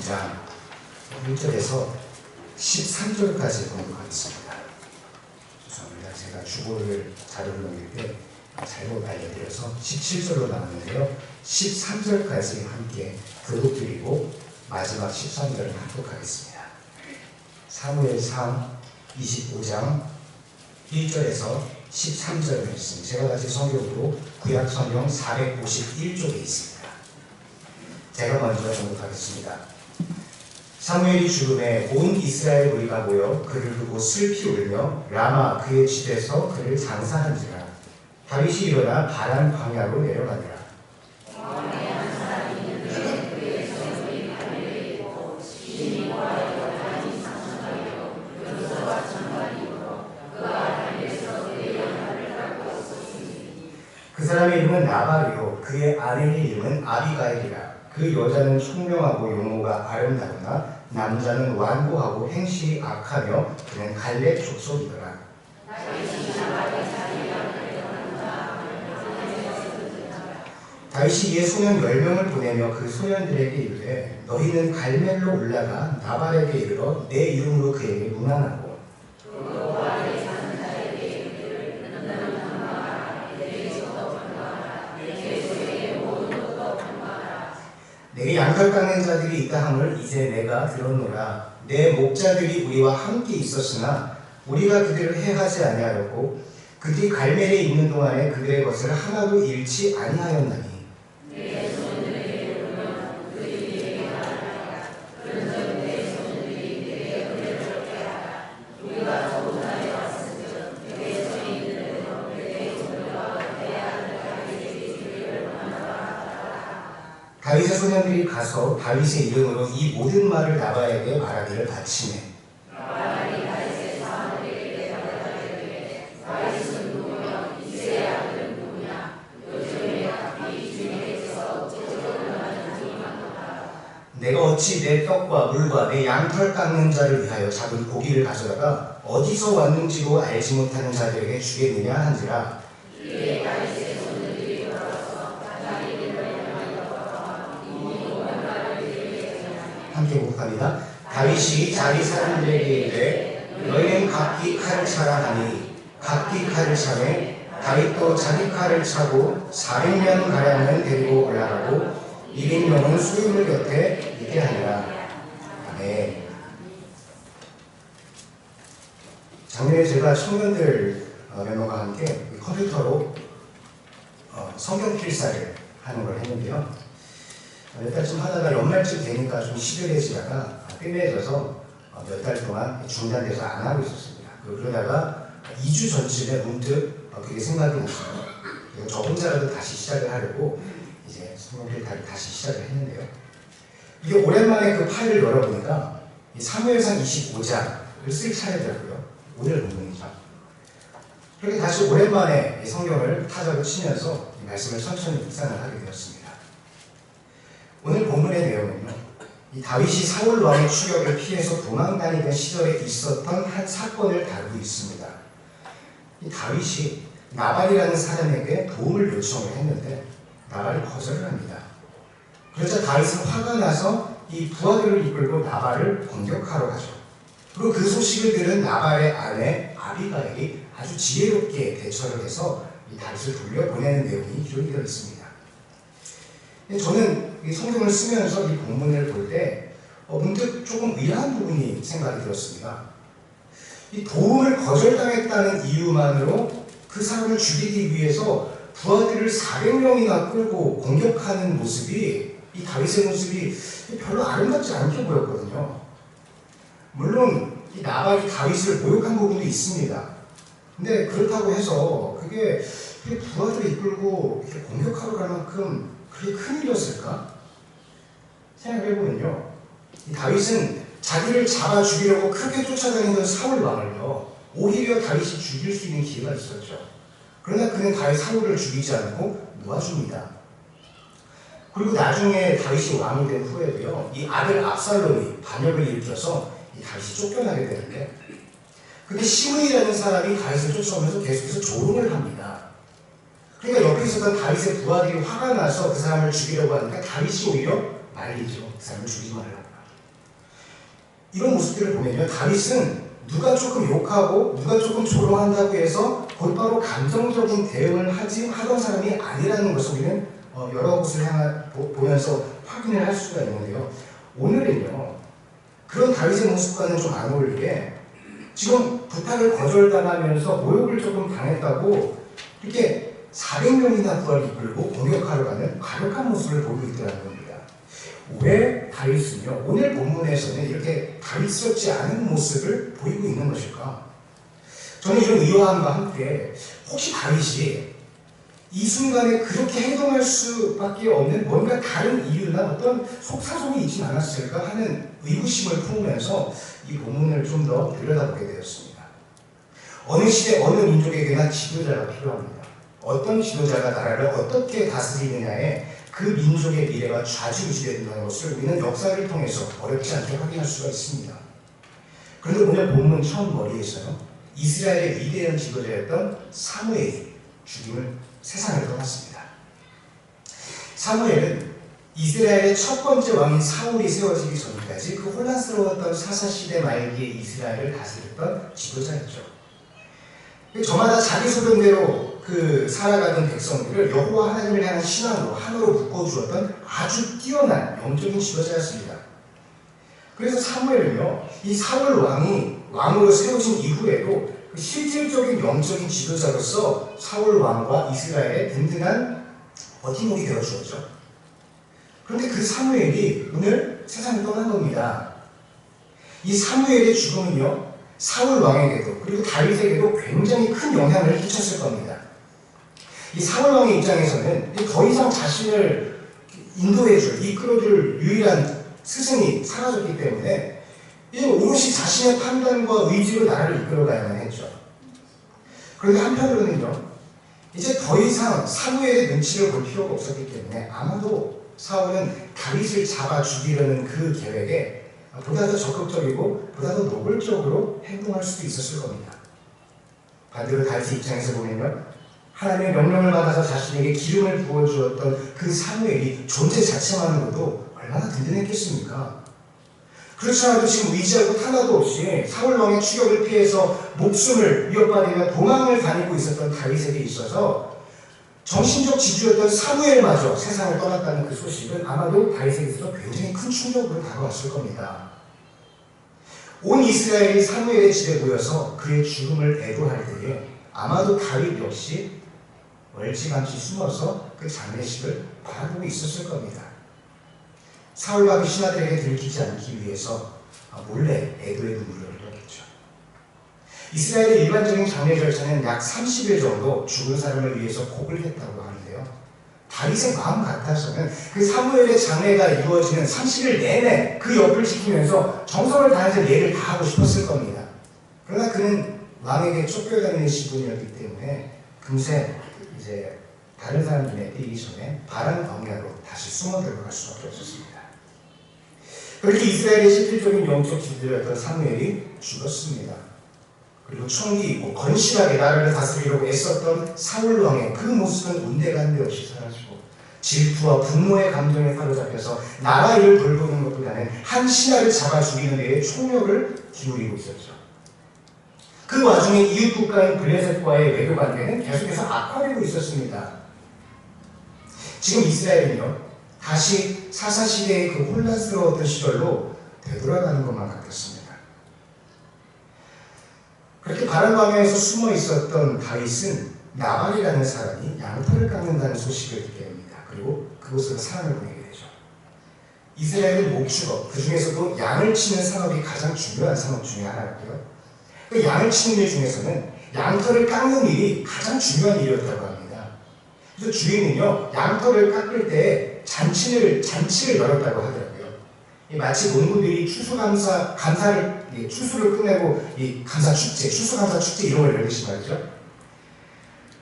25장 1절에서 13절까지 공부하겠습니다. 죄송합니다. 제가 주보를 자료를 넘길 때 잘못 알려드려서 17절로 나왔는데요. 13절까지 함께 교독드리고 마지막 13절은 합독하겠습니다. 사무엘상 25장 1절에서 13절 말씀, 제가 가진 성경으로 구약성경 451쪽에 있습니다. 제가 먼저 공독하겠습니다. 사무엘이 죽음에 온 이스라엘 무리가 모여 그를 두고 슬피 울며 라마 그의 집에서 그를 장사한지라. 다윗이 일어나 바란 광야로 내려가니라. 그 사람의 이름은 나발이요 그의 아내의 이름은 아비가일이라. 그 여자는 총명하고 용모가 아름다우나 남자는 완고하고 행실이 악하며 그는 갈렙 족속이더라. 다윗이 이에 소년 10명을 보내며 그 소년들에게 이르되 너희는 갈멜로 올라가 나발에게 이르러 내 이름으로 그에게 문안하고 내게 양털 깎는 자들이 있다 함을 이제 내가 들었노라. 내 목자들이 우리와 함께 있었으나 우리가 그들을 해하지 아니하였고 그들이 갈멜에 있는 동안에 그들의 것을 하나도 잃지 아니하였나니 다윗의 소년들이 가서 다윗의 이름으로 이 모든 말을 나발에게 말하기를 바치매 내가 어찌 내 떡과 물과 내 양털 깎는 자를 위하여 잡은 고기를 가져다가 어디서 왔는지도 알지 못하는 자들에게 주겠느냐 한지라. 함께 복합니다. 다윗이 자기 사람들에게 이르되 너희는 각기 칼을 차라 하니 각기 칼을 차매 다윗도 자기 칼을 차고 400명 가량을 데리고 올라가고 1인명은 수임을 곁에 있게 하니라. 아멘. 작년에 제가 청년들 몇 명과 함께 컴퓨터로 성경 필사를 하는 걸 했는데요. 몇 달쯤 하다가 연말쯤 되니까 좀 시들해지다가 뜸해져서 몇 달 동안 중단돼서 안 하고 있었습니다. 그러다가 2주 전쯤에 문득 그게 생각이 났어요. 그래서 저 혼자라도 다시 시작을 하려고 이제 성경을 다시 시작을 했는데요. 이게 오랜만에 그 파일을 열어보니까 사무엘상 25장을 쓱 차례더라고요. 오늘 본문이죠. 그렇게 다시 오랜만에 성경을 타자로 치면서 이 말씀을 천천히 묵상을 하게 되었습니다. 오늘 본문의 내용은요, 이 다윗이 사울 왕의 추격을 피해서 도망다니던 시절에 있었던 한 사건을 다루고 있습니다. 이 다윗이 나발이라는 사람에게 도움을 요청을 했는데 나발이 거절을 합니다. 그러자 다윗은 화가 나서 이 부하들을 이끌고 나발을 공격하러 가죠. 그리고 그 소식을 들은 나발의 아내 아비가일이 아주 지혜롭게 대처를 해서 이 다윗을 돌려보내는 내용이 기록이 되어 있습니다. 저는 이 성경을 쓰면서 이 본문을 볼 때 문득 조금 의아한 부분이 생각이 들었습니다. 이 도움을 거절당했다는 이유만으로 그 사람을 죽이기 위해서 부하들을 400명이나 끌고 공격하는 모습이, 이 다윗의 모습이 별로 아름답지 않게 보였거든요. 물론 이 나발이 다윗을 모욕한 부분도 있습니다. 근데 그렇다고 해서 그게 부하들을 이끌고 이렇게 공격하러 갈 만큼 그게 큰일이었을까? 생각해보면요, 이 다윗은 자기를 잡아 죽이려고 크게 쫓아다니던 사울 왕을요, 오히려 다윗이 죽일 수 있는 기회가 있었죠. 그러나 그는 사울을 죽이지 않고 놓아줍니다. 그리고 나중에 다윗이 왕이 된 후에도요, 이 아들 압살롬이 반역을 일으켜서 이 다윗이 쫓겨나게 되는데, 근데 시므이라는 사람이 다윗을 쫓아오면서 계속해서 조롱을 합니다. 그러니까 옆에 있었던 다윗의 부하들이 화가 나서 그 사람을 죽이려고 하니까 다윗이 오히려 말리죠. 그 사람을 죽이지 말라고. 이런 모습들을 보면요, 다윗은 누가 조금 욕하고 누가 조금 조롱한다고 해서 곧바로 감정적인 대응을 하던 사람이 아니라는 것을 우리는 여러 곳을 보면서 확인을 할 수가 있는데요. 오늘은요, 그런 다윗의 모습과는 좀 안 어울리게 지금 부탁을 거절당하면서 모욕을 조금 당했다고 이렇게 400명이나 부하를 이끌고 공격하러 가는 과격한 모습을 보이고 있더라는 겁니다. 왜 다윗은요, 오늘 본문에서는 이렇게 다윗스럽지 않은 모습을 보이고 있는 것일까? 저는 이런 의아함과 함께 혹시 다윗이 이 순간에 그렇게 행동할 수밖에 없는 뭔가 다른 이유나 어떤 속사정이 있진 않았을까 하는 의구심을 품으면서 이 본문을 좀 더 들여다보게 되었습니다. 어느 시대 어느 민족에게나 지도자가 필요합니다. 어떤 지도자가 나라를 어떻게 다스리느냐에 그 민족의 미래가 좌지우지된다는 것을 우리는 역사를 통해서 어렵지 않게 확인할 수가 있습니다. 그런데 오늘 본문 처음 머리에서요, 이스라엘의 위대한 지도자였던 사무엘이 죽임을 세상을 떠났습니다. 사무엘은 이스라엘의 첫 번째 왕인 사울이 세워지기 전까지 그 혼란스러웠던 사사시대 말기의 이스라엘을 다스렸던 지도자였죠. 저마다 자기 소견대로 살아가던 백성들을 여호와 하나님을 향한 신앙으로 하나로 묶어주었던 아주 뛰어난 영적인 지도자였습니다. 그래서 사무엘은요, 이 사울 왕이 왕으로 세워진 이후에도 실질적인 영적인 지도자로서 사울 왕과 이스라엘의 든든한 버팀목이 되어주었죠. 그런데 그 사무엘이 오늘 세상을 떠난 겁니다. 이 사무엘의 죽음은요, 사울 왕에게도 그리고 다윗에게도 굉장히 큰 영향을 끼쳤을 겁니다. 이 사울 왕의 입장에서는 더 이상 자신을 인도해줄, 이끌어줄 유일한 스승이 사라졌기 때문에 오롯이 자신의 판단과 의지로 나라를 이끌어가야만 했죠. 그런데 한편으로는요, 이제 더 이상 사무엘의 눈치를 볼 필요가 없었기 때문에 아마도 사울은 다윗을 잡아 죽이려는 그 계획에 보다 더 적극적이고 보다 더 노골적으로 행동할 수도 있었을 겁니다. 반대로 다윗의 입장에서 보면요, 하나님의 명령을 받아서 자신에게 기름을 부어주었던 그 사무엘이 존재 자체만으로도 얼마나 든든했겠습니까? 그렇지 않아도 지금 의지할 것 하나도 없이 사울왕의 추격을 피해서 목숨을 위협받으며 도망을 다니고 있었던 다윗에게 있어서 정신적 지주였던 사무엘마저 세상을 떠났다는 그 소식은 아마도 다윗에게 있어서 굉장히 큰 충격으로 다가왔을 겁니다. 온 이스라엘이 사무엘의 집에 모여서 그의 죽음을 애도할 때에 아마도 다윗 역시 멀찌감치 숨어서 그 장례식을 바라보고 있었을 겁니다. 사울과 그 신하들에게 들키지 않기 위해서 몰래 애도의 눈물을 흘렸겠죠. 이스라엘의 일반적인 장례 절차는 약 30일 정도 죽은 사람을 위해서 곡을 했다고 하는데요. 다윗의 마음 같아서는 그 사무엘의 장례가 이루어지는 30일 내내 그 옆을 지키면서 정성을 다해서 예를 다하고 싶었을 겁니다. 그러나 그는 왕에게 쫓겨다니는 시분이었기 때문에 금세 이제 다른 사람 눈에 띄기 전에 바람 광야로 다시 숨어 들어갈 수밖에 없었습니다. 그렇게 이스라엘의 실질적인 영적 지도자였던 사무엘이 죽었습니다. 그리고 총기 있고 건실하게 나라를 다스리려고 애썼던 사울 왕의 그 모습은 온데간데 없이 사라지고 질투와 분노의 감정에 사로잡혀서 나라 일을 돌보는 것보다는 한 신하를 잡아 죽이는 데에 총력을 기울이고 있었죠. 그 와중에 이웃 국가인 블레셋과의 외교 관계는 계속해서 악화되고 있었습니다. 지금 이스라엘은요, 다시 사사시대의 그 혼란스러웠던 시절로 되돌아가는 것만 같았습니다. 그렇게 바람광야에서 숨어 있었던 다윗은 나발이라는 사람이 양털을 깎는다는 소식을 듣게 됩니다. 그리고 그곳으로 사람을 보내게 되죠. 이스라엘은 목축업, 그 중에서도 양을 치는 산업이 가장 중요한 산업 중에 하나였고요. 그 양을 치는 일 중에서는 양털을 깎는 일이 가장 중요한 일이었다고 합니다. 그래서 주인은요, 양털을 깎을 때 잔치를 열었다고 하더라고요. 마치 농부들이 추수를 끝내고 이 추수감사 축제 이런 걸 열듯이 말이죠.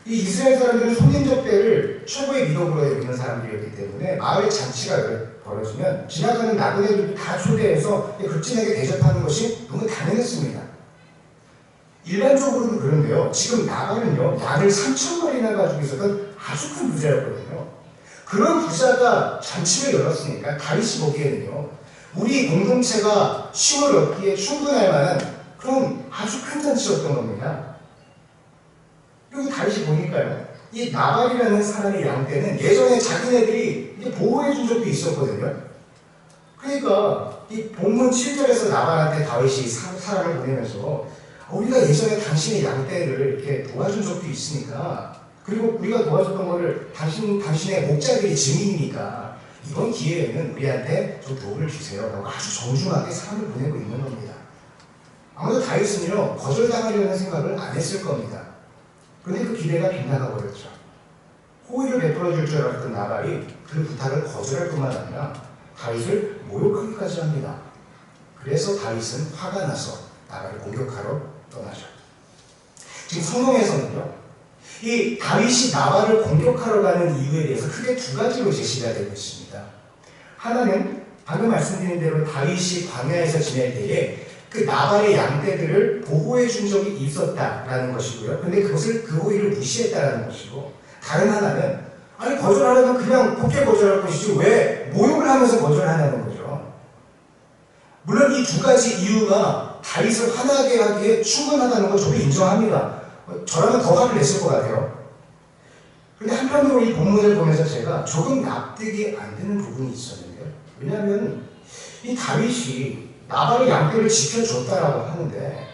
이 이스라엘 사람들은 손님접 때를 최고의 미덕으로 여기는 사람들이었기 때문에 마을에 잔치가 벌어지면 지나가는 나그네들도 다 초대해서 극진하게 대접하는 것이 너무 당연했습니다. 일반적으로는 그런데요, 지금 나발은요, 양을 3,000마리나 가지고 있었던 아주 큰 부자였거든요. 그런 부자가 잔치를 열었으니까 다윗이 보기에는요, 우리 공동체가 쉼을 얻기에 충분할 만한 그런 아주 큰 잔치였던 겁니다. 그리고 다시 보니까요, 이 나발이라는 사람의 양떼는 예전에 자기네들이 보호해 준 적도 있었거든요. 그러니까 이 본문 7절에서 나발한테 다윗이 사람을 보내면서 우리가 예전에 당신의 양떼를 이렇게 도와준 적도 있으니까, 그리고 우리가 도와줬던 거를 당신의 목자들이 증인이니까 이번 기회에는 우리한테 좀 도움을 주세요 라고 아주 정중하게 사람을 보내고 있는 겁니다. 아무도 다윗은요, 거절당하려는 생각을 안 했을 겁니다. 그런데 그 기대가 빗나가 버렸죠. 호의를 베풀어 줄 줄 알았던 나발이 그 부탁을 거절할 뿐만 아니라 다윗을 모욕하기까지 합니다. 그래서 다윗은 화가 나서 나발을 공격하러 떠나죠. 지금 성경에서는요, 이 다윗이 나발을 공격하러 가는 이유에 대해서 크게 두 가지로 제시가 되고 있습니다. 하나는 방금 말씀드린 대로 다윗이 광야에서 지낼 때에 그 나발의 양떼들을 보호해 준 적이 있었다라는 것이고요. 근데 그것을 그 호의를 무시했다라는 것이고, 다른 하나는 아니 거절하려면 그냥 곱게 거절할 것이지 왜 모욕을 하면서 거절하냐는 거죠. 물론 이 두 가지 이유가 다윗을 화나게 하기에 충분하다는 걸 저도 인정합니다. 저라면 더 화를 냈을 것 같아요. 그런데 한편으로 이 본문을 보면서 제가 조금 납득이 안 되는 부분이 있었는데요. 왜냐하면 이 다윗이 나발의 양떼를 지켜줬다라고 하는데,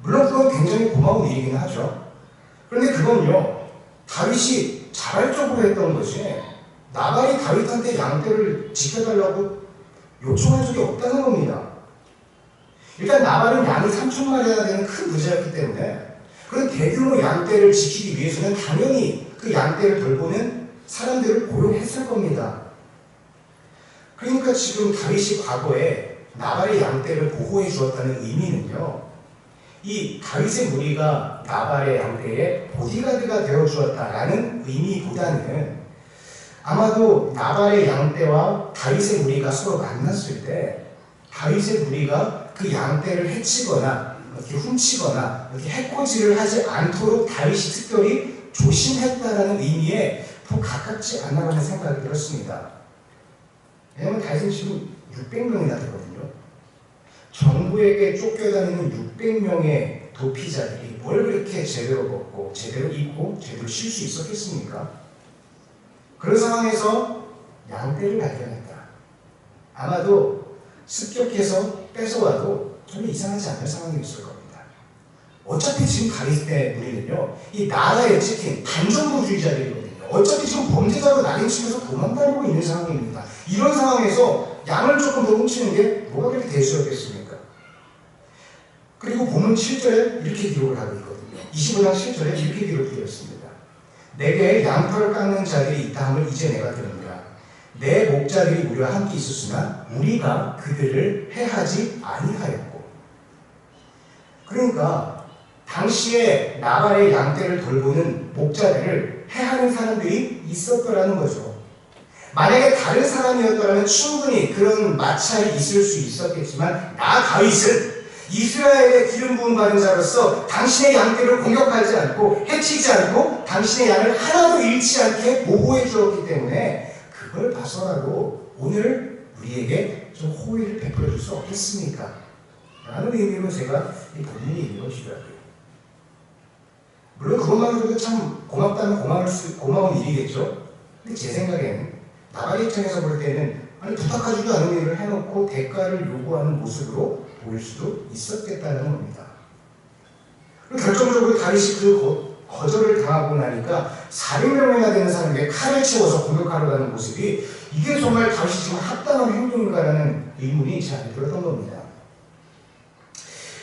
물론 그건 굉장히 고마운 일이긴 하죠. 그런데 그건요, 다윗이 자발적으로 했던 것이 나발이 다윗한테 양떼를 지켜달라고 요청한 적이 없다는 겁니다. 일단 나발은 양이 3,000마리나 되는 큰 부자였기 때문에 그런 대규모 양떼를 지키기 위해서는 당연히 그 양떼를 돌보는 사람들을 고용했을 겁니다. 그러니까 지금 다윗이 과거에 나발의 양떼를 보호해 주었다는 의미는요, 이 다윗의 무리가 나발의 양떼의 보디가드가 되어 주었다라는 의미보다는 아마도 나발의 양떼와 다윗의 무리가 서로 만났을 때 다윗의 무리가 그 양떼를 해치거나 이렇게 훔치거나 이렇게 해코지를 하지 않도록 다윗이 특별히 조심했다라는 의미에 더 가깝지 않나 하는 생각이 들었습니다. 왜냐하면 다윗은 지금 600명이나 되거든요. 정부에게 쫓겨다니는 600명의 도피자들이 뭘 그렇게 제대로 먹고 제대로 입고 제대로 쉴 수 있었겠습니까? 그런 상황에서 양떼를 발견했다. 아마도 습격해서 뺏어와도 전혀 이상하지 않을 상황이었을 겁니다. 어차피 지금 다윗의 무리는요, 이 나라에 찍힌 반정부주의자들이거든요. 어차피 지금 범죄자로 낙인치면서 도망다니고 있는 상황입니다. 이런 상황에서 양을 조금 더 훔치는 게 뭐가 그렇게 대수였겠습니까? 그리고 본문 7절에 이렇게 기록을 하고 있거든요. 25장 7절에 이렇게 기록되어 있습니다. 내게 양털 깎는 자들이 있다 함을 이제 내가 들으니라. 내 목자들이 우리와 함께 있었으나 우리가 그들을 해하지 아니하였고. 그러니까 당시에 나발의 양떼를 돌보는 목자들을 해하는 사람들이 있었더라는 거죠. 만약에 다른 사람이었더라면 충분히 그런 마찰이 있을 수 있었겠지만, 나 다윗은 이스라엘의 기름 부음 받은 자로서 당신의 양떼를 공격하지 않고 해치지 않고 당신의 양을 하나도 잃지 않게 보호해 주었기 때문에 그걸 봐서라도 오늘 우리에게 좀 호의를 베풀어 줄 수 없겠습니까? 라는 의미로 제가 이 본문이 있는 것이더라고요. 물론 그것만으로도 참 고맙다면 고마운 일이겠죠. 근데 제 생각에는 나발 입장에서 볼 때는 아니 부탁하지도 않은 일을 해놓고 대가를 요구하는 모습으로 보일 수도 있었겠다는 겁니다. 결정적으로 다윗이 그 거절을 당하고 나니까 400명이나 되는 사람에게 칼을 채워서 공격하러 가는 모습이 이게 정말 다윗이 지금 합당한 행동인가라는 의문이 제 안에 들었던 겁니다.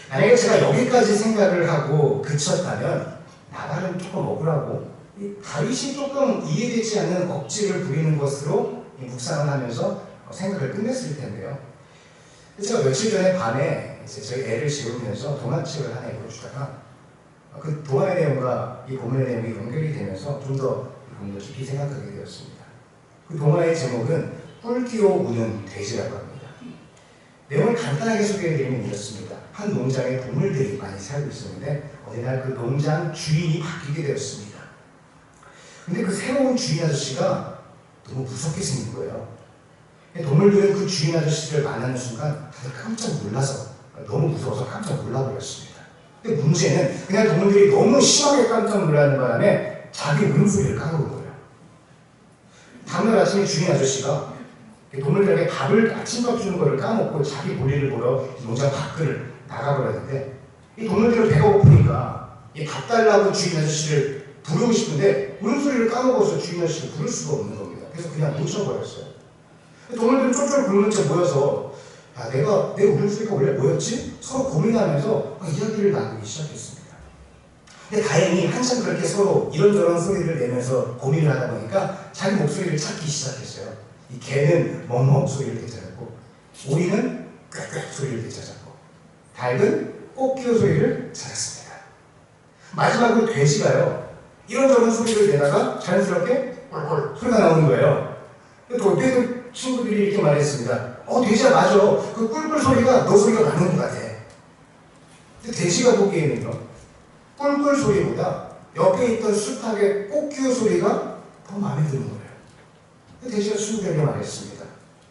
만약에 제가 여기까지 생각을 하고 그쳤다면 나발은 조금 억울하고 다윗이 조금 이해되지 않는 억지를 부리는 것으로 묵상을 하면서 생각을 끝냈을 텐데요. 제가 며칠 전에 밤에 이제 저희 애를 재우면서 동화책을 하나 읽어주다가 그 동화의 내용과 이 본문의 내용이 연결이 되면서 좀 더 깊이 생각하게 되었습니다. 그 동화의 제목은 뿔 띄워 우는 돼지라고 합니다. 내용을 간단하게 소개해드리면 이렇습니다. 한 농장에 동물들이 많이 살고 있었는데 어느 날 그 농장 주인이 바뀌게 되었습니다. 근데 그 새로운 주인 아저씨가 너무 무섭게 생긴 거예요. 동물들은 그 주인 아저씨를 만나는 순간 다들 깜짝 놀라서, 너무 무서워서 깜짝 놀라버렸습니다. 근데 문제는 그냥 동물들이 너무 심하게 깜짝 놀라는 바람에 자기 울음소리를 까먹은 거예요. 다음날 아침에 주인 아저씨가 동물들에게 아침밥 주는 거를 까먹고 자기 볼일을 보러 농장 밖을 나가버렸는데, 이 동물들은 배가 고프니까 밥 달라고 주인 아저씨를 부르고 싶은데 울음소리를 까먹어서 주인 아저씨를 부를 수가 없는 겁니다. 그래서 그냥 놓쳐버렸어요. 동물들은 쫄쫄 굶는 채 모여서 내 울음소리가 원래 뭐였지? 서로 고민하면서 이야기를 나누기 시작했습니다. 근데 다행히 한참 그렇게 서로 이런저런 소리를 내면서 고민을 하다 보니까 자기 목소리를 찾기 시작했어요. 이 개는 멍멍 소리를 되찾았고, 오리는 꽥꽥 소리를 되찾았고, 닭은 꼬끼오 소리를 찾았습니다. 마지막으로 돼지가요, 이런저런 소리를 내다가 자연스럽게 꼴꼴 소리가 나오는 거예요. 또 친구들이 이렇게 말했습니다. 돼지야, 맞아. 그 꿀꿀 소리가 너 소리가 나는 것 같아. 근데 돼지가 보기에는요, 꿀꿀 소리보다 옆에 있던 수탉의 꼬끼오 소리가 더 마음에 드는 거예요. 돼지가 친구들에게 말했습니다.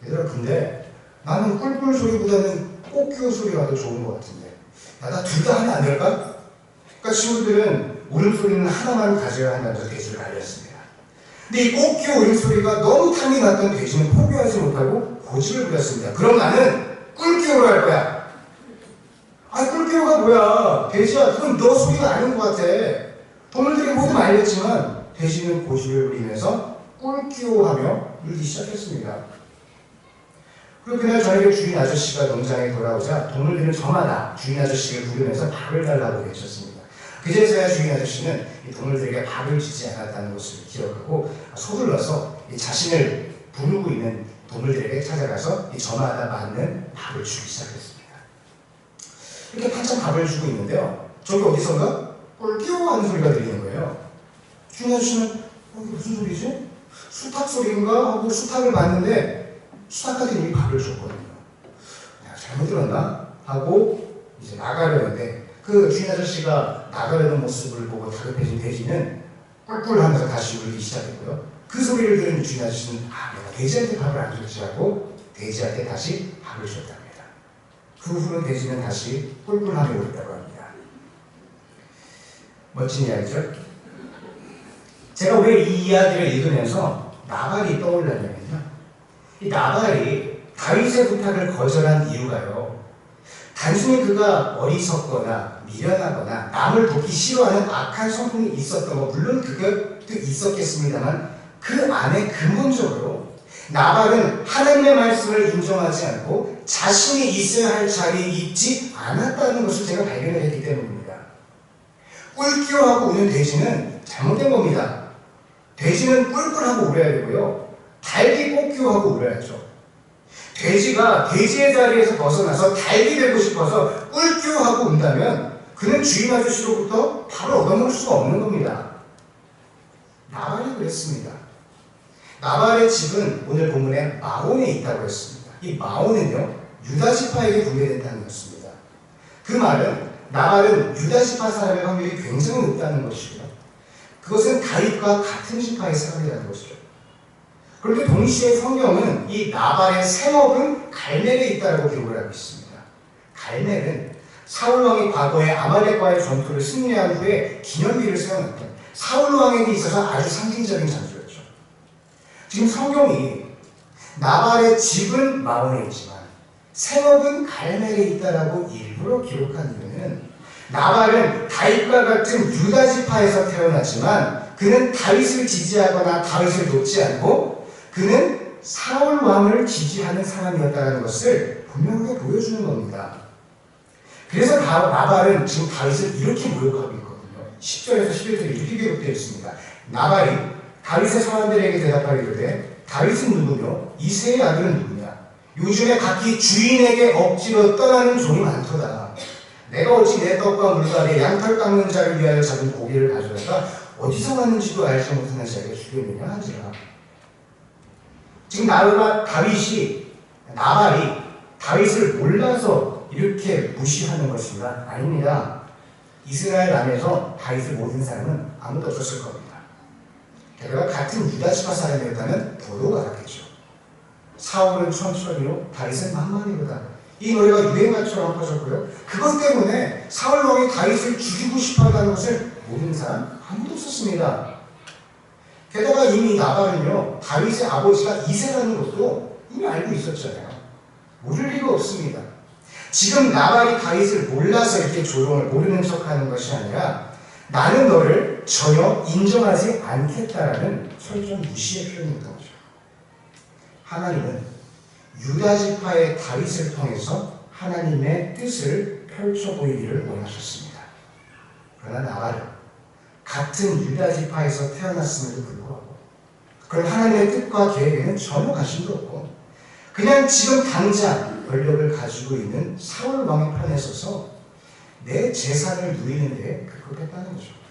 얘들아, 근데 나는 꿀꿀 소리보다는 꼬끼오 소리가 더 좋은 것 같은데, 나 둘 다 하면 안 될까? 그러니까 친구들은 울음소리는 하나만 가져야 한다면서 돼지를 알렸습니다. 근데 이 꼬끼오 울음소리가 너무 탐이 났던 돼지는 포기하지 못하고 고집을 부렸습니다. 그럼 나는 꿀끼오로 할 거야. 꿀끼오가 뭐야? 돼지야, 그건 너 소리가 아닌 것 같아. 동물들이 모두 말렸지만 돼지는 고집을 부리면서 꿀끼오하며 울기 시작했습니다. 그리고 그날 저녁에 주인 아저씨가 농장에 돌아오자 동물들은 저마다 주인 아저씨를 부르면서 밥을 달라고 외쳤습니다. 그제서야 주인 아저씨는 이 동물들에게 밥을 주지 않았다는 것을 기억하고 서둘러서 자신을 부르고 있는 동물들에게 찾아가서 저마다 맞는 밥을 주기 시작했습니다. 이렇게 한참 밥을 주고 있는데요, 저기 어디선가 꿀끼오 하는 소리가 들리는 거예요. 주인 아저씨는 이게 무슨 소리지? 수탉 소리인가 하고 수탉을 봤는데 수탉한테 이미 밥을 줬거든요. 잘못 들었나? 하고 이제 나가려는데 그 주인 아저씨가 나가려는 모습을 보고 다급해진 돼지는 꿀꿀 하면서 다시 울기 시작했고요. 그 소리를 들은 주인 아저씨는 내가 돼지한테 밥을 안 줬지 하고 돼지한테 다시 밥을 줬답니다. 그 후로 돼지는 다시 꿀꿀하며 울었다고 합니다. 멋진 이야기죠? 제가 왜 이 이야기를 읽으면서 나발이 떠올랐냐면요, 이 나발이 다윗의 부탁을 거절한 이유가요, 단순히 그가 어리석거나 미련하거나 남을 돕기 싫어하는 악한 성품이 있었던 거, 물론 그것도 있었겠습니다만 그 안에 근본적으로 나발은 하나님의 말씀을 인정하지 않고 자신이 있어야 할 자리에 있지 않았다는 것을 제가 발견을 했기 때문입니다. 꿀끼오하고 우는 돼지는 잘못된 겁니다. 돼지는 꿀꿀하고 울어야 되고요, 닭이 꼬끼오하고 울어야죠. 돼지가 돼지의 자리에서 벗어나서 닭이 되고 싶어서 꿀끼오하고 운다면 그는 주인 아저씨로부터 밥을 얻어먹을 수가 없는 겁니다. 나발이 그랬습니다. 나발의 집은 오늘 본문에 마온에 있다고 했습니다. 이 마온은요, 유다 지파에게 분배된다는 것입니다. 그 말은 나발은 유다 지파 사람의 확률이 굉장히 높다는 것이고요, 그것은 다윗과 같은 지파의 사람이라는 것이죠. 그런데 동시에 성경은 이 나발의 생업은 갈멜에 있다고 기록을 하고 있습니다. 갈멜은 사울왕이 과거에 아말렉과의 전투를 승리한 후에 기념비를 세워놨던 사울왕에게 있어서 아주 상징적인 장소였죠. 지금 성경이 나발의 집은 마온에 있지만 생업은 갈멜에 있다라고 일부러 기록한 이유는, 나발은 다윗과 같은 유다 지파에서 태어났지만 그는 다윗을 지지하거나 다윗을 돕지 않고 그는 사울 왕을 지지하는 사람이었다는 것을 분명하게 보여주는 겁니다. 그래서 나발은 지금 다윗을 이렇게 모욕하고 있거든요. 10절에서 11절에 이렇게 기록되어 있습니다. 나발이 다윗의 사람들에게 대답하기를 다윗은 누구며 이새의 아들은 누구냐? 요즘에 각기 주인에게 억지로 떠나는 종이 많도다. 내가 어찌 내 떡과 물과 내 양털 깎는 자를 위하여 잡은 고기를 가져다가 어디서 왔는지도 알지 못하는 자에게 주겠느냐 하지라. 지금 나발이 다윗을 몰라서 이렇게 무시하는 것인가? 아닙니다. 이스라엘 안에서 다윗을 모르는 사람은 아무도 없었을 겁니다. 게다가 같은 유다 지파 사람이었다면 더더욱 알았겠죠. 사울은 천천히요, 다윗은 만만히로다. 이 노래가 유행가처럼 퍼졌고요. 그것 때문에 사울 왕이 다윗을 죽이고 싶어하는 것을 모르는 사람 아무도 없었습니다. 게다가 이미 나발은요, 다윗의 아버지가 이새라는 것도 이미 알고 있었잖아요. 모를 리가 없습니다. 지금 나발이 다윗을 몰라서 이렇게 조롱을 모르는 척하는 것이 아니라 나는 너를 전혀 인정하지 않겠다라는 철저한 무시의 표현이었던 거죠. 하나님은 유다 지파의 다윗을 통해서 하나님의 뜻을 펼쳐 보이기를 원하셨습니다. 그러나 나발은 같은 유다 지파에서 태어났음에도 불구하고 그런 하나님의 뜻과 계획에는 전혀 관심도 없고 그냥 지금 당장 권력을 가지고 있는 사울 왕의 편에 서서 내 재산을 누리는 데 급급했다는 거죠.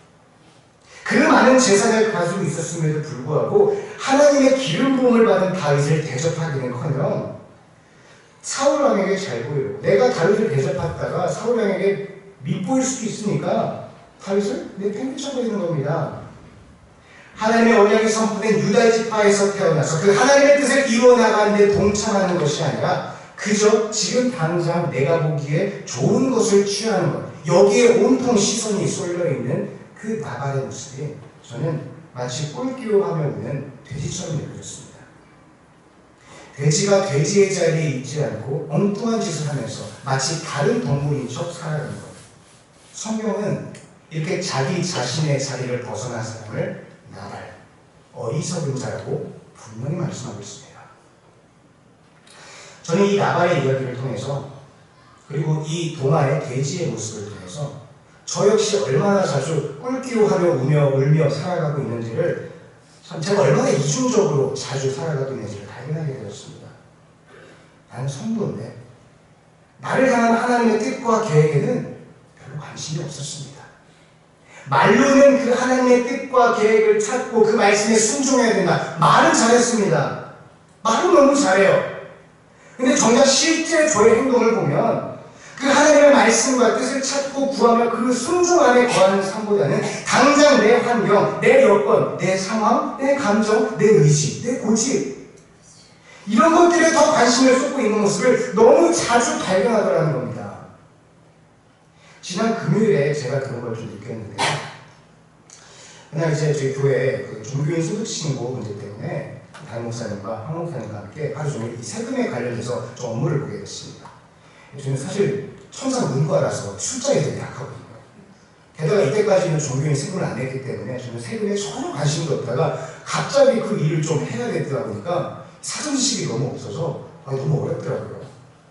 그 많은 재산을 가지고 있었음에도 불구하고 하나님의 기름 부음을 받은 다윗을 대접하기는커녕 사울 왕에게 잘 보여요. 내가 다윗을 대접했다가 사울 왕에게 밉보일 수도 있으니까 다윗을 내팽개쳐버리는 겁니다. 하나님의 언약이 선포된 유다 지파에서 태어나서 그 하나님의 뜻을 이루어나가는 데 동참하는 것이 아니라 그저 지금 당장 내가 보기에 좋은 것을 취하는 것, 여기에 온통 시선이 쏠려있는 그 나발의 모습이 저는 마치 꼴기로하며 우는 돼지처럼 느껴졌습니다. 돼지가 돼지의 자리에 있지 않고 엉뚱한 짓을 하면서 마치 다른 동물인 척 살아가는 것. 성경은 이렇게 자기 자신의 자리를 벗어난 사람을 나발, 어리석은 자라고 분명히 말씀하고 있습니다. 저는 이 나발의 이야기를 통해서 그리고 이 동화의 돼지의 모습을 통해서 저 역시 얼마나 자주 꿀기로하며 우며 울며 살아가고 있는지를 참 제가 얼마나 이중적으로 자주 살아가고 있는지를 발견하게 되었습니다. 나는 성도인데 나를 향한 하나님의 뜻과 계획에는 별로 관심이 없었습니다. 말로는 그 하나님의 뜻과 계획을 찾고 그 말씀에 순종해야 된다. 말은 잘했습니다. 말은 너무 잘해요. 근데 정작 실제 저의 행동을 보면 그 하나님의 말씀과 뜻을 찾고 구하며 그 순종 안에 거하는 삶보다는 당장 내 환경, 내 여건, 내 상황, 내 감정, 내 의지, 내 고집 이런 것들에 더 관심을 쏟고 있는 모습을 너무 자주 발견하더라는 겁니다. 지난 금요일에 제가 그런 걸 좀 느꼈는데요. 그날 이제 저희 교회 그 종교인 소득신고 문제 때문에 담임 목사님과 황 목사님과 함께 하루 종일 이 세금에 관련해서 좀 업무를 보게 됐습니다. 저는 사실 천상 문과라서 숫자에 되게 약하거든요. 게다가 이때까지는 종교인 세금을 안 냈기 때문에 저는 세금에 전혀 관심도 없다가 갑자기 그 일을 좀 해야 되다 보니까 사전 지식이 너무 없어서 너무 어렵더라고요.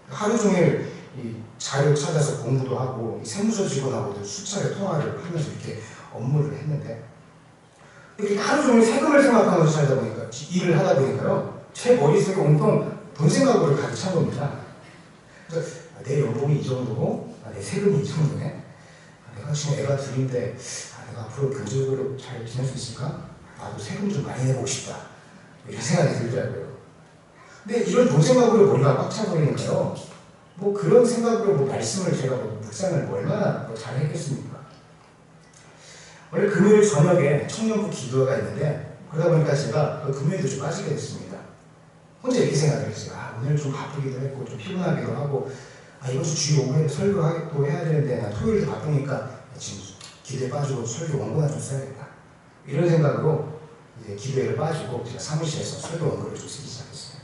하루 종일 이 자료 찾아서 공부도 하고 세무서 직원하고도 수차례 통화를 하면서 이렇게 업무를 했는데 이렇게 하루 종일 세금을 생각하면서 살다 보니까 일을 하다 보니까요 제 머릿속에 온통 돈 생각으로 가득 찬 겁니다. 그래서 내 연봉이 이 정도고 내 세금이 이 정도네. 내가 지금 애가 둘인데 내가 앞으로 경제적으로 잘 지낼 수 있을까? 나도 세금 좀 많이 내보고 싶다. 이런 생각이 들더라고요. 근데 이런 돈 생각으로 머리가 꽉 차버리니까요. 뭐 그런 생각으로 뭐 말씀을 제가 묵상을 얼마나 잘 했겠습니까? 원래 금요일 저녁에 청년부 기도가 있는데 그러다 보니까 제가 금요일도 좀 빠지게 됐습니다. 혼자 이렇게 생각을 했어요. 오늘 좀 바쁘기도 했고 좀 피곤하기도 하고 이번 주 주일 오후에 설교도 해야 되는데 나 토요일도 바쁘니까 지금 기도에 빠지고 설교 원고나 좀 써야겠다. 이런 생각으로 이제 기도에 빠지고 제가 사무실에서 설교 원고를 좀 쓰기 시작했습니다.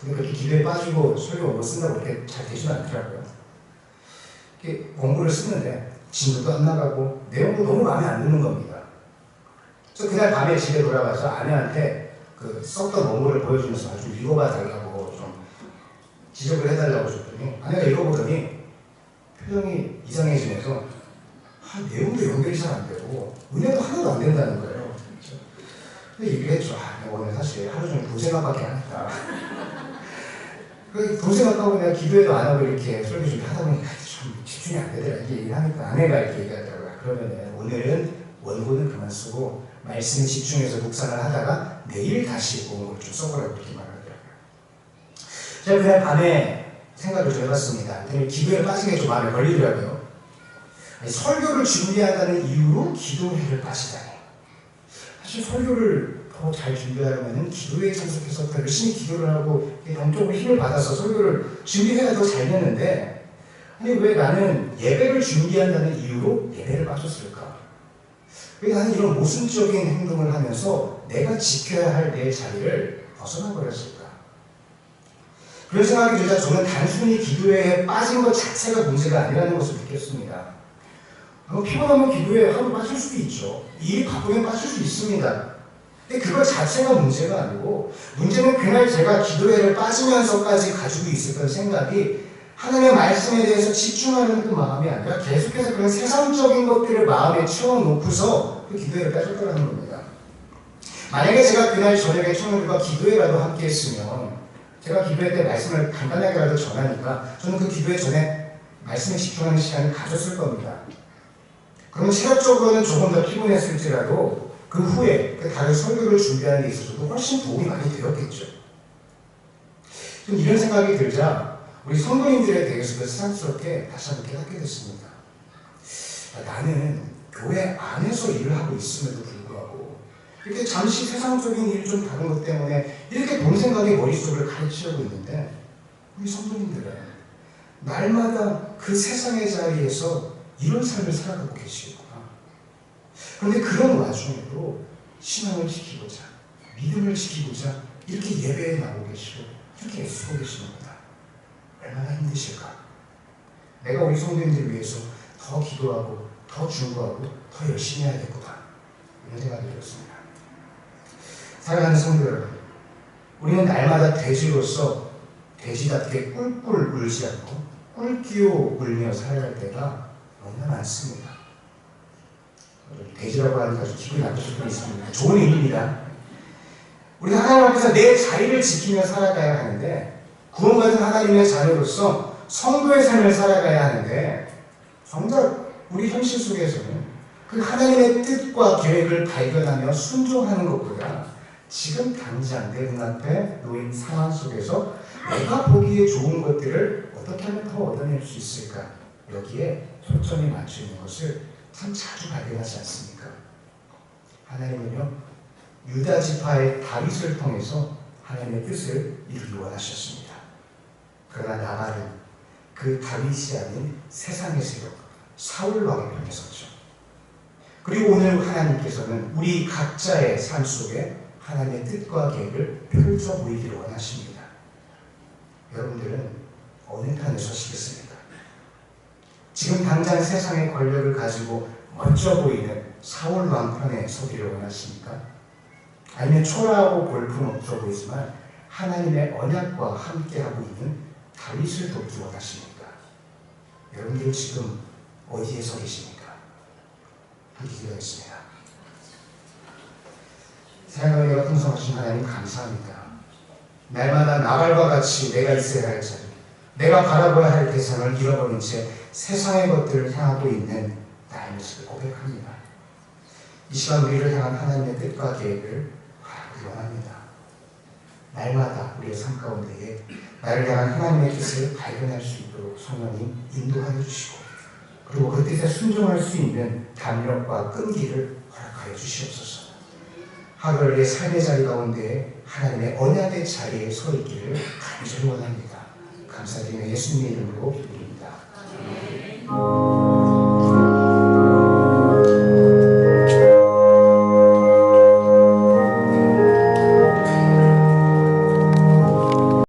근데 그렇게 기도에 빠지고 설교 원고 쓴다고 그렇게 잘 되지는 않더라고요. 이렇게 원고를 쓰는데 진도도 안 나가고 내용도 너무 마음에 안 드는 겁니다. 그래서 그날 밤에 집에 돌아가서 아내한테 그 썼던 원고를 보여주면서 좀 읽어봐 달라고 좀 지적을 해달라고 줬더니 아내가 읽어보더니 표정이 이상해지면서 내용도 연결이 잘 안 되고 은혜도 하나도 안 된다는 거예요. 근데 얘기를 했죠. 내가 오늘 사실 하루 종일 돈 생각밖에 안 했다. 돈 생각하고 내가 기도회도 안 하고 이렇게 설교 좀 하다 보니까 좀 집중이 안 되더라. 이렇게 얘기를 하니까 아내가 이렇게 얘기하더라고요. 그러면은 오늘은 원고는 그만 쓰고 말씀에 집중해서 묵상을 하다가 내일 다시 원고를 좀 써보라고 이렇게 말하더라고요. 제가 그날 밤에 생각을 좀 해봤습니다. 기도에 빠지게 좀 마음에 걸리더라고요. 설교를 준비한다는 이유로 기도회를 빠지다니. 사실 설교를 더 잘 준비하려면 기도회에 참석해서 더 열심히 기도를 하고 영적으로 힘을 받아서 설교를 준비해야 더 잘 되는데, 아니 왜 나는 예배를 준비한다는 이유로 예배를 빠졌을까? 왜 나는 이런 모순적인 행동을 하면서 내가 지켜야 할 내 자리를 벗어나 버렸을까? 그런 생각이 들자 저는 단순히 기도회에 빠진 것 자체가 문제가 아니라는 것을 느꼈습니다. 피곤하면 기도회에 하루 빠질 수도 있죠. 일이 바쁘면 빠질 수 있습니다. 근데 그것 자체가 문제가 아니고, 문제는 그날 제가 기도회를 빠지면서까지 가지고 있었던 생각이 하나님의 말씀에 대해서 집중하는 그 마음이 아니라 계속해서 그런 세상적인 것들을 마음에 채워놓고서 그 기도회를 빠졌다는 겁니다. 만약에 제가 그날 저녁에 청년들과 기도회라도 함께 했으면, 제가 기도회 때 말씀을 간단하게라도 전하니까 저는 그 기도회 전에 말씀에 집중하는 시간을 가졌을 겁니다. 그러면 체력적으로는 조금 더 피곤했을지라도 그 후에 그 다른 설교를 준비하는 데 있어서도 훨씬 도움이 많이 되었겠죠. 좀 이런 생각이 들자 우리 성도님들에 대해서도 새삼스럽게 다시 한번 깨닫게 됐습니다. 나는 교회 안에서 일을 하고 있음에도 불구하고 이렇게 잠시 세상적인 일 좀 다른 것 때문에 이렇게 본 생각이 머릿속을 가르치려고 있는데, 우리 성도님들은 날마다 그 세상의 자리에서 이런 삶을 살아가고 계시구나. 그런데 그런 와중에도 신앙을 지키고자, 믿음을 지키고자 이렇게 예배에 나오고 계시고 이렇게 애쓰고 계시는구나. 얼마나 힘드실까? 내가 우리 성도님들 위해서 더 기도하고 더 중보하고 더 열심히 해야겠구나. 이런 생각이 들었습니다. 사랑하는 성도 여러분, 우리는 날마다 돼지로서 돼지답게 꿀꿀 울지 않고 꿀끼오 울며 살아갈 때가 너무나 많습니다. 돼지라고 하는 아주 기분이 나쁘실 분 있습니다. 좋은 의미입니다. 우리가 하나님 앞에서 내 자리를 지키며 살아가야 하는데, 구원받은 하나님의 자녀로서 성도의 삶을 살아가야 하는데, 정작 우리 현실 속에서는 그 하나님의 뜻과 계획을 발견하며 순종하는 것보다 지금 당장 내 눈앞에 놓인 상황 속에서 내가 보기에 좋은 것들을 어떻게 하면 더 얻어낼 수 있을까, 여기에 초점이 맞춰 있는 것을 참 자주 발견하지 않습니까? 하나님은요, 유다 지파의 다윗을 통해서 하나님의 뜻을 이루기 원하셨습니다. 그러나 나발은 그 다윗이 아닌 세상의 세력 사울 왕의 편에 섰죠. 그리고 오늘 하나님께서는 우리 각자의 삶 속에 하나님의 뜻과 계획을 펼쳐 보이기를 원하십니다. 여러분들은 어느 편에 서시겠습니까? 지금 당장 세상의 권력을 가지고 멋져 보이는 사울 왕 편에 서기를 원하십니까? 아니면 초라하고 볼품없어 보이지만 하나님의 언약과 함께하고 있는 다윗을 돕기 원하십니까? 여러분들 지금 어디에 서 계십니까? 함께 기도하겠습니다. 사랑하는 내가 풍성하신 하나님 감사합니다. 날마다 나발과 같이 내가 있어야 할 자리, 내가 바라봐야 할 대상을 잃어버린 채 세상의 것들을 향하고 있는 나의 모습을 고백합니다. 이 시간 우리를 향한 하나님의 뜻과 계획을 바라보기 원합니다. 날마다 우리의 삶 가운데에 나를 향한 하나님의 뜻을 발견할 수 있도록 성령님 인도하여 주시고, 그리고 그 뜻에 순종할 수 있는 담력과 끈기를 허락하여 주시옵소서. 하루를 내 삶의 자리 가운데 하나님의 언약의 자리에 서 있기를 간절히 원합니다. 감사드리며 예수님의 이름으로 기도드립니다.